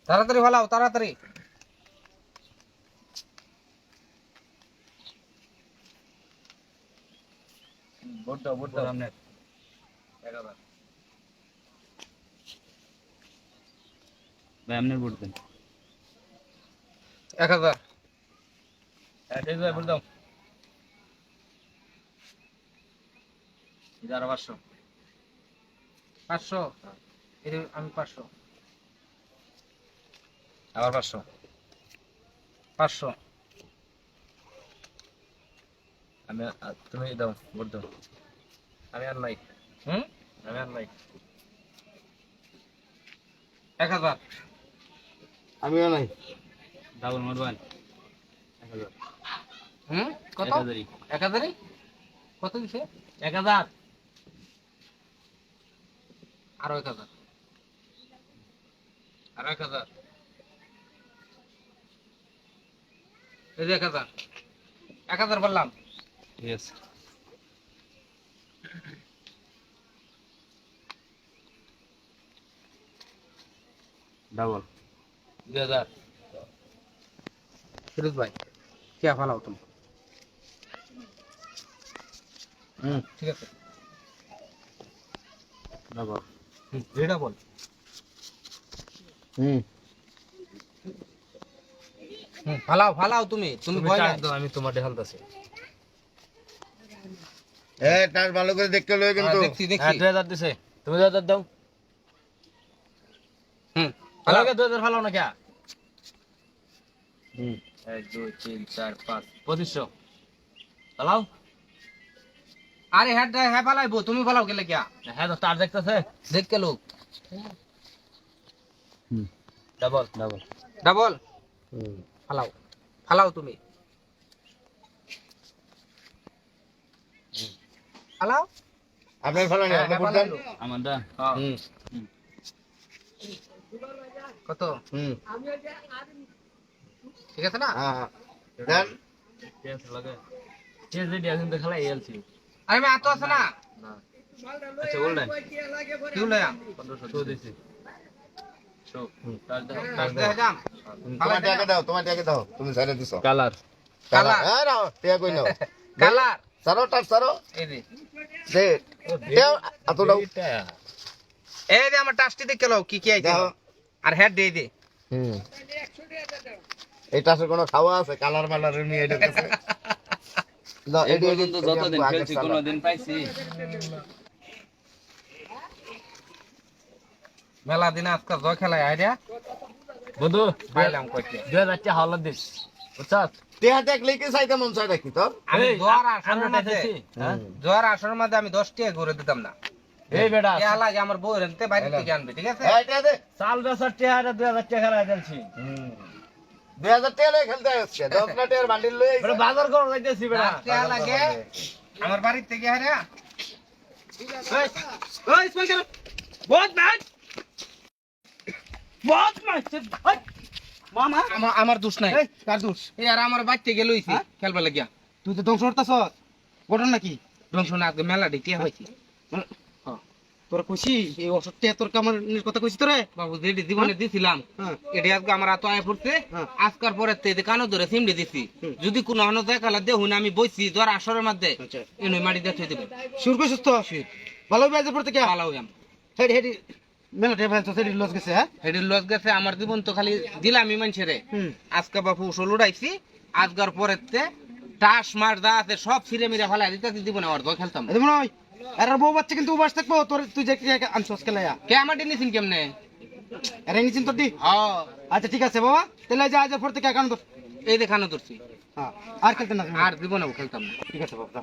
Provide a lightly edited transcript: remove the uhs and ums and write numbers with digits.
তাড়াতাড়ি ভালাও তাড়াতাড়ি। ভোট দাও আপনার 1000 ভাই আপনার ভোট দেন 1000 ঠিক আছে ভোট দাও 500 500 আমি 500 আবার 500 500 আমি তুমি দাও ভোট দাও আমি আর নাই আমি আর নাই 1000 আমিও নাই। ডাবল মারবেন 1000 কত 1000 কত দিছে 1000 আরো 1000 আরো 1000 এই যে 1000 বললাম। ঠিক আছে ডাবল 2000 ফিরোজ ভাই কে ফালাও তুমি? ঠিক আছে ডাবল যেটা বল ফালাও ফালাও তুমি ভয় নাই। দাও আমি তোমার ঢালতাছি তার ভালো করে দেখতে লয় কিন্তু। দেখছি হ্যাঁ 2000 দিছে তুমি 2000 দাও ফালাও। 2000 ফালাও না কে 1 2 3 4 5 2500 ফালাও আরে হ্যাঁ ফালাইবো তুমি ফালাও গেলে কিয়া হ্যাঁ তো তার দেখতেছে দেখ কে লোক ডাবল ডাবল ফালাও ফালাও তুমি ফালাও। আপনার ভালো নেই, আপনি ভোট দেন। আমারটা কত ঠিক আছে না? দেন। ঠিক আছে লাগে যে যে এখন তো খেলা এলসি আরে মে আতো আছে না আচ্ছা বল দেন কি হলো 1500 দিছি শো তার দাও দাম তোমার টাকা দাও, তোমার টাকা দাও, তুমি সাইডে দিছো। Colour colour. হ্যাঁ নাও, টাকা কই নাও। কালার সারো টার সারো। এই যে দে। দাও, আতো দাও। এই যে আমার টাস্টি দেখে লও কি আইছে দাও। আর হেড দিয়ে দে এটা আসলে কোনো খাওয়া আছে কালার মালার নিয়ে এটা কাছে। দাও, এই এডি পর্যন্ত যতদিন খেলছি কোনদিন পাইছি মেলা দিন আজকে জয় খেলায় আইডিয়া বন্ধু পাইলাম কইতে 2000 টাকা হাওলা দিস বুঝছস টেহা দেখলে কি চাইতে মন চাই নাকি তোর? আমি এই, জোয়ার আসনের আমরা মধ্যে দেখেছি, হ্যাঁ? জোয়ার আসনের মধ্যে আমি 10 টাকা করে দিতাম না। এই বেটা কে লাগে আমার বউ রেনতে বাইরে থেকে আনবে ঠিক আছে? এই টেহা দে। চাল বেচার টাকা 2000 টাকা খেলা খেলছি 2000 টাকা লয়ে খেলতে আসছে। 10 না টাকার বান্ডিল লয়ে বেটা বাজার করে যাইতেছি বেটা আর টাকা লাগে আমার বাড়ি থেকে হারে ওই স্পেশাল বহুত ম্যাচ মামা আমার দোষ নাই। এই কার দোষ? এই আর আমার বাড়িতে গেল হইছি খেলবা লাগিয়া তুই তো ধ্বংস করতেছ ঘটনা নাকি? ধ্বংস না আজকে মেলা ডিটিয়া হইছি তোরা কইছি এই অসত্যে তোর কামার কথা কইছি তোরে। বাবু যেটি জীবনে দিছিলাম হ্যাঁ এটি আজকে আমার এত আয় পড়ছে হ্যাঁ। আজকার পরে তে কানো ধরে সিমড়ে দিছি যদি কোনো হনো দেখালা দেহুন আমি বইছি ধর আসরের মধ্যে আচ্ছা এনে মাটি দিয়ে থই দেব শুরু কইছিস তো? ভালো বাজে পড়তে কে? পালাও আম হেডি হেডি মেলা টেপ তো সেডি লস গেছে। হ্যাঁ এটি লস গেছে আমার জীবন তো খালি দিলামই মানুষের আজকে বাপু উসল উড়াইছি আজকার পরে তে টাস মার দা আছে সব ছিঁড়ে মিরে ফেলাই দিতে জীবনে আর দই খেলতাম না। এই মনে হয় আর বউ বাচ্চা কিন্তু উবাস থাকবো তোর তুই যে আনছস খেলায়া কে আমার নিছেন কেমনে আরে নিচিন তোর দি। হ্যাঁ আচ্ছা ঠিক আছে বাবা তাহলে যা আজ পড়তে কে কারণ তোর। এই দেখানো ধরছি হ্যাঁ আর খেলতে না আর জীবনেও খেলতাম না। ঠিক আছে বাবা।